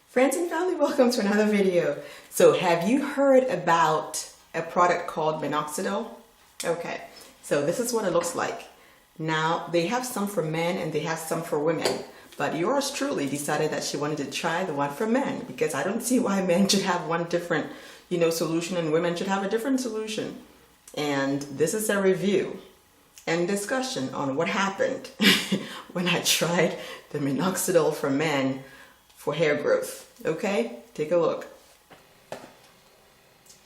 Friends and family, welcome to another video. So have you heard about a product called Minoxidil? Okay, so this is what it looks like. Now, they have some for men and they have some for women, but yours truly decided that she wanted to try the one for men because I don't see why men should have one different, solution and women should have a different solution. And this is a review and discussion on what happened when I tried the Minoxidil for men for hair growth. Okay, take a look.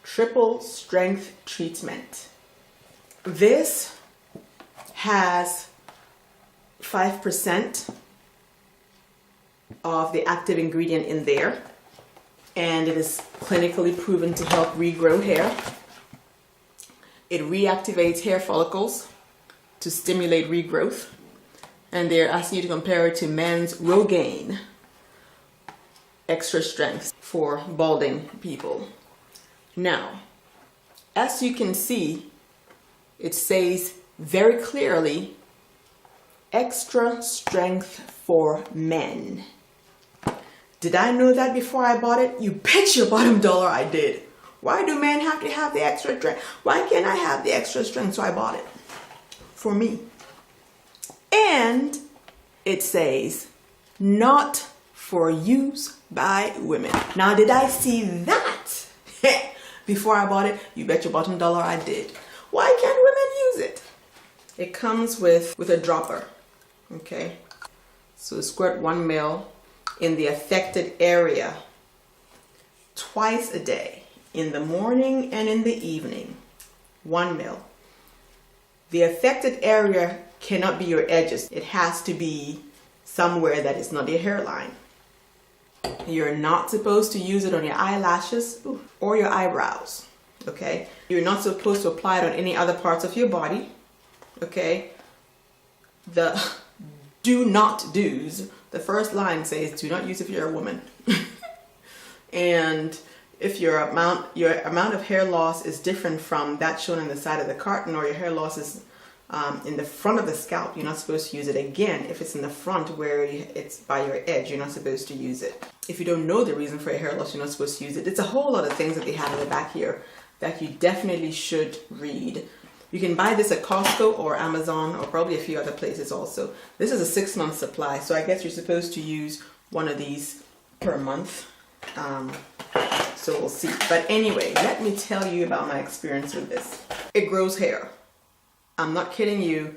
Triple strength treatment. This has 5% of the active ingredient in there, and it is clinically proven to help regrow hair. It reactivates hair follicles to stimulate regrowth, and they're asking you to compare it to men's Rogaine extra strength for balding people. Now, as you can see, it says very clearly extra strength for men. Did I know that before I bought it? You bet your bottom dollar I did. Why do men have to have the extra strength? Why can't I have the extra strength? So I bought it for me. And it says not for use by women. Now, did I see that before I bought it? You bet your bottom dollar I did. Why can't women use it? It comes with a dropper. Okay, so squirt 1 ml in the affected area twice a day, in the morning and in the evening. 1 ml. The affected area cannot be your edges. It has to be somewhere that is not your hairline. You're not supposed to use it on your eyelashes or your eyebrows. Okay, you're not supposed to apply it on any other parts of your body. Okay, the do not do's. The first line says do not use if you're a woman. And if your amount of hair loss is different from that shown on the side of the carton, or your hair loss is in the front of the scalp, you're not supposed to use it. Again, if it's in the front where it's by your edge, you're not supposed to use it. If you don't know the reason for your hair loss, you're not supposed to use it. It's a whole lot of things that they have in the back here that you definitely should read. You can buy this at Costco or Amazon or probably a few other places also. This is a 6-month supply, so I guess you're supposed to use one of these per month. So we'll see. But anyway, let me tell you about my experience with this. It grows hair. I'm not kidding you.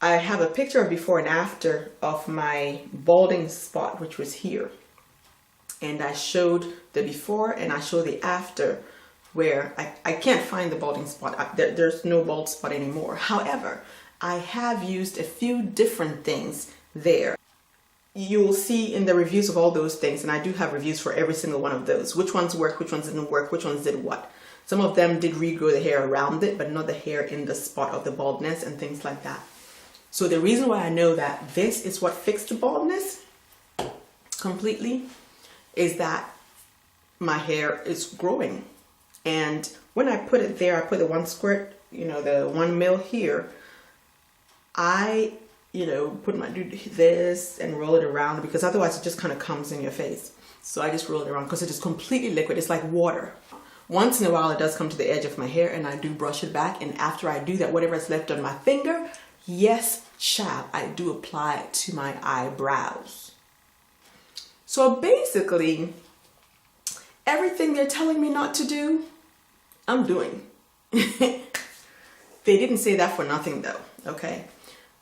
I have a picture of before and after of my balding spot, which was here. And I showed the before and I showed the after, where I can't find the balding spot. There's no bald spot anymore. However, I have used a few different things there. You will see in the reviews of all those things, and I do have reviews for every single one of those, which ones worked, which ones didn't work, which ones did what. Some of them did regrow the hair around it, but not the hair in the spot of the baldness and things like that. So the reason why I know that this is what fixed the baldness completely is that my hair is growing. And when I put it there, I put the 1 squirt, the 1 ml here. I, put my this and roll it around, because otherwise it just kind of comes in your face. So I just roll it around because it is completely liquid. It's like water. Once in a while it does come to the edge of my hair and I do brush it back. And after I do that, whatever is left on my finger, yes, child, I do apply it to my eyebrows. So basically, everything they're telling me not to do, I'm doing. They didn't say that for nothing though, okay?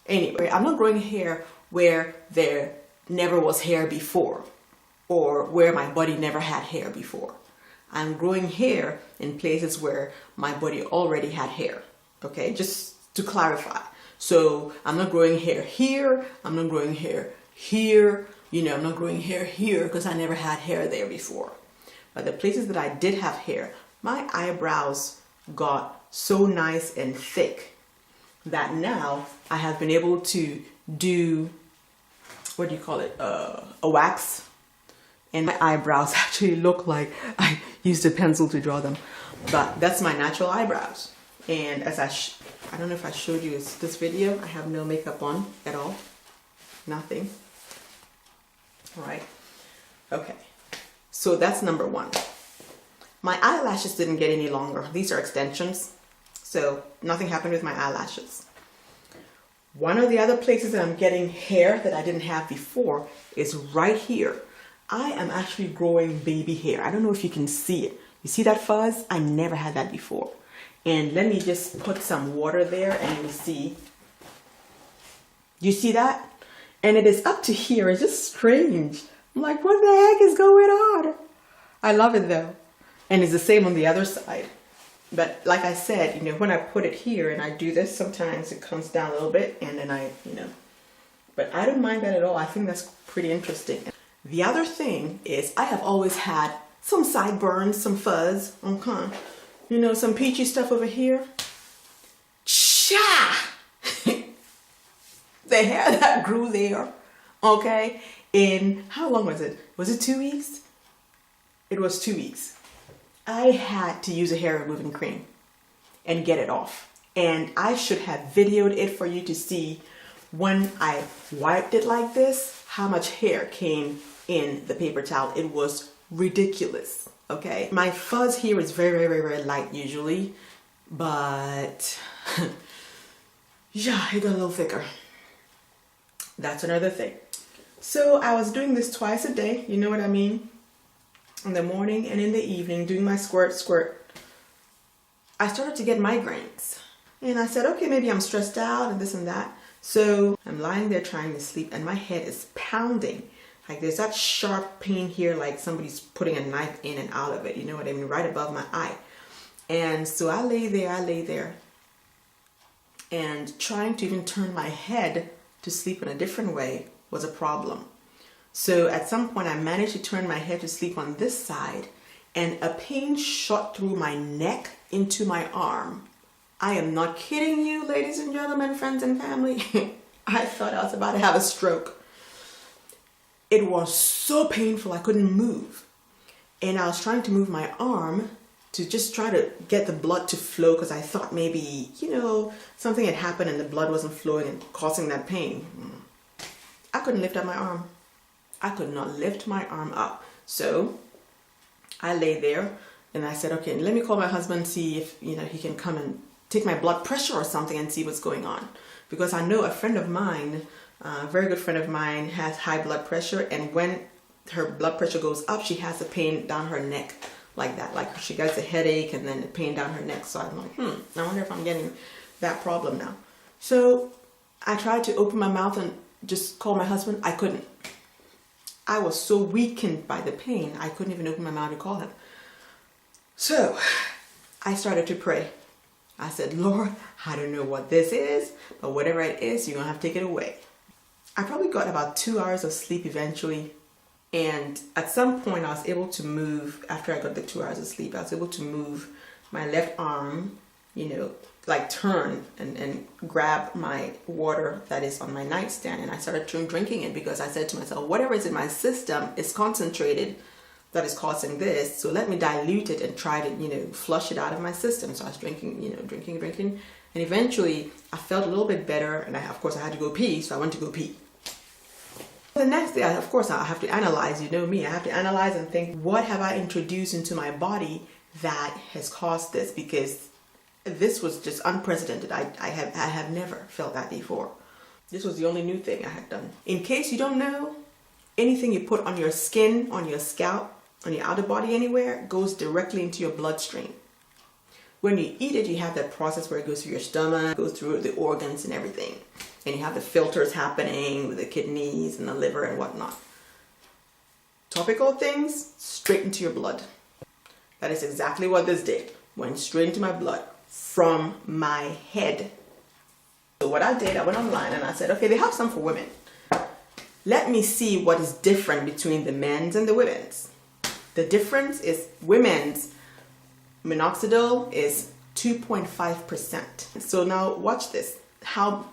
Anyway, I'm not growing hair where there never was hair before, or where my body never had hair before. I'm growing hair in places where my body already had hair, okay? Just to clarify. So I'm not growing hair here, I'm not growing hair here, I'm not growing hair here because I never had hair there before. But the places that I did have hair, my eyebrows got so nice and thick that now I have been able to do, a wax. And my eyebrows actually look like I used a pencil to draw them. But that's my natural eyebrows. And as I don't know if I showed you this video, I have no makeup on at all. Nothing. All right. Okay, so that's number one. My eyelashes didn't get any longer. These are extensions, so nothing happened with my eyelashes. One of the other places that I'm getting hair that I didn't have before is right here. I am actually growing baby hair. I don't know if you can see it. You see that fuzz? I never had that before. And let me just put some water there and you see. You see that? And it is up to here. It's just strange. I'm like, what the heck is going on? I love it though. And it's the same on the other side. But like I said, you know, when I put it here and I do this, sometimes it comes down a little bit and then I, you know, but I don't mind that at all. I think that's pretty interesting. The other thing is I have always had some sideburns, some fuzz, okay, you know, some peachy stuff over here. Cha! The hair that grew there, okay, in, how long was it? Was it 2 weeks? It was 2 weeks. I had to use a hair removing cream and get it off. And I should have videoed it for you to see when I wiped it like this, how much hair came in the paper towel. It was ridiculous, okay? My fuzz here is very, very, very light usually, but yeah, it got a little thicker. That's another thing. So I was doing this twice a day, you know what I mean? In the morning and in the evening, doing my squirt. I started to get migraines. And I said, okay, maybe I'm stressed out and this and that. So I'm lying there trying to sleep and my head is pounding. Like there's that sharp pain here, like somebody's putting a knife in and out of it. You know what I mean? Right above my eye. And so I lay there. And trying to even turn my head to sleep in a different way was a problem. So at some point I managed to turn my head to sleep on this side and a pain shot through my neck into my arm. I am not kidding you, ladies and gentlemen, friends and family. I thought I was about to have a stroke. It was so painful I couldn't move. And I was trying to move my arm to just try to get the blood to flow because I thought maybe, you know, something had happened and the blood wasn't flowing and causing that pain. I couldn't lift up my arm. I could not lift my arm up. So I lay there and I said, okay, let me call my husband, see if, you know, he can come and take my blood pressure or something and see what's going on. Because I know a friend of mine, a very good friend of mine, has high blood pressure, and when her blood pressure goes up, she has a pain down her neck like that. Like she gets a headache and then a pain down her neck. So I'm like, I wonder if I'm getting that problem now. So I tried to open my mouth and just call my husband. I couldn't. I was so weakened by the pain, I couldn't even open my mouth to call him. So I started to pray. I said, Lord, I don't know what this is, but whatever it is, you're going to have to take it away. I probably got about 2 hours of sleep eventually. And at some point I was able to move, after I got the 2 hours of sleep, I was able to move my left arm, you know, like turn and grab my water that is on my nightstand. And I started drinking it because I said to myself, whatever is in my system is concentrated that is causing this. So let me dilute it and try to, you know, flush it out of my system. So I was drinking, you know, drinking. And eventually I felt a little bit better. And of course I had to go pee. So I went to go pee. The next day, of course, I have to analyze, you know me. I have to analyze and think, what have I introduced into my body that has caused this? Because this was just unprecedented. I have never felt that before. This was the only new thing I had done. In case you don't know, anything you put on your skin, on your scalp, on your outer body anywhere, goes directly into your bloodstream. When you eat it, you have that process where it goes through your stomach, goes through the organs and everything. And you have the filters happening with the kidneys and the liver and whatnot. Topical things, straight into your blood. That is exactly what this did. Went straight into my blood from my head. So what I did, I went online and I said, okay, they have some for women. Let me see what is different between the men's and the women's. The difference is women's Minoxidil is 2.5%. So now watch this. How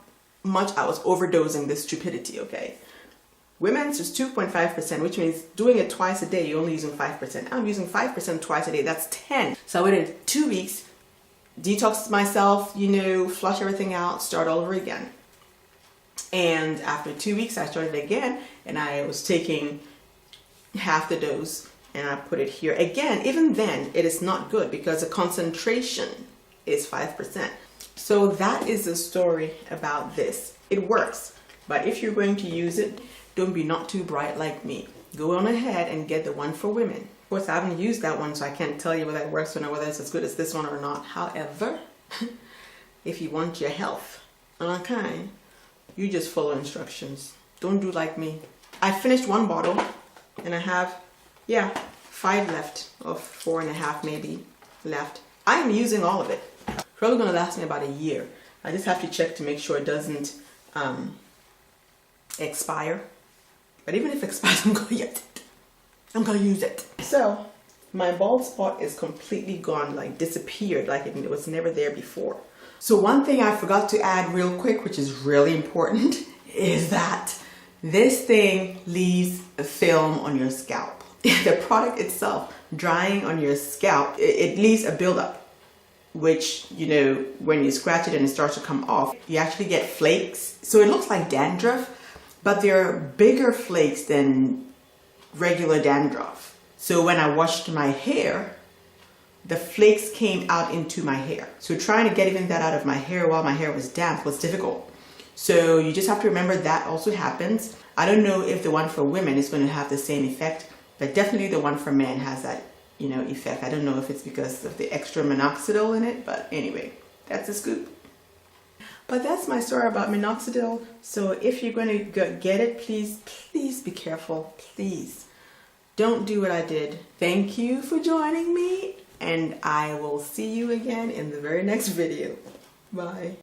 much I was overdosing this stupidity, okay? Women's is 2.5%, which means doing it twice a day, you're only using 5%. I'm using 5% twice a day, that's 10. So I waited 2 weeks, detox myself, you know, flush everything out, start all over again. And after 2 weeks, I started again, and I was taking half the dose and I put it here. Again, even then, it is not good because the concentration is 5%. So that is the story about this. It works, but if you're going to use it, don't be not too bright like me. Go on ahead and get the one for women. Of course, I haven't used that one, so I can't tell you whether it works or not, whether it's as good as this one or not. However, if you want your health, okay, you just follow instructions. Don't do like me. I finished one bottle and I have, yeah, 5 left, or 4.5 maybe left. I am using all of it. Probably gonna last me about a year. I just have to check to make sure it doesn't expire. But even if it expires, I'm gonna use it. I'm gonna use it. So my bald spot is completely gone, like disappeared, like it was never there before. So one thing I forgot to add real quick, which is really important, is that this thing leaves a film on your scalp. The product itself, drying on your scalp, it leaves a buildup, which, you know, when you scratch it and it starts to come off, you actually get flakes. So it looks like dandruff, but they're bigger flakes than regular dandruff. So when I washed my hair, the flakes came out into my hair. So trying to get even that out of my hair while my hair was damp was difficult. So you just have to remember that also happens. I don't know if the one for women is going to have the same effect, but definitely the one for men has that, you know, effect. I don't know if it's because of the extra minoxidil in it, but anyway, that's a scoop. But that's my story about minoxidil. So if you're going to get it, please be careful. Please don't do what I did. Thank you for joining me, and I will see you again in the very next video. Bye.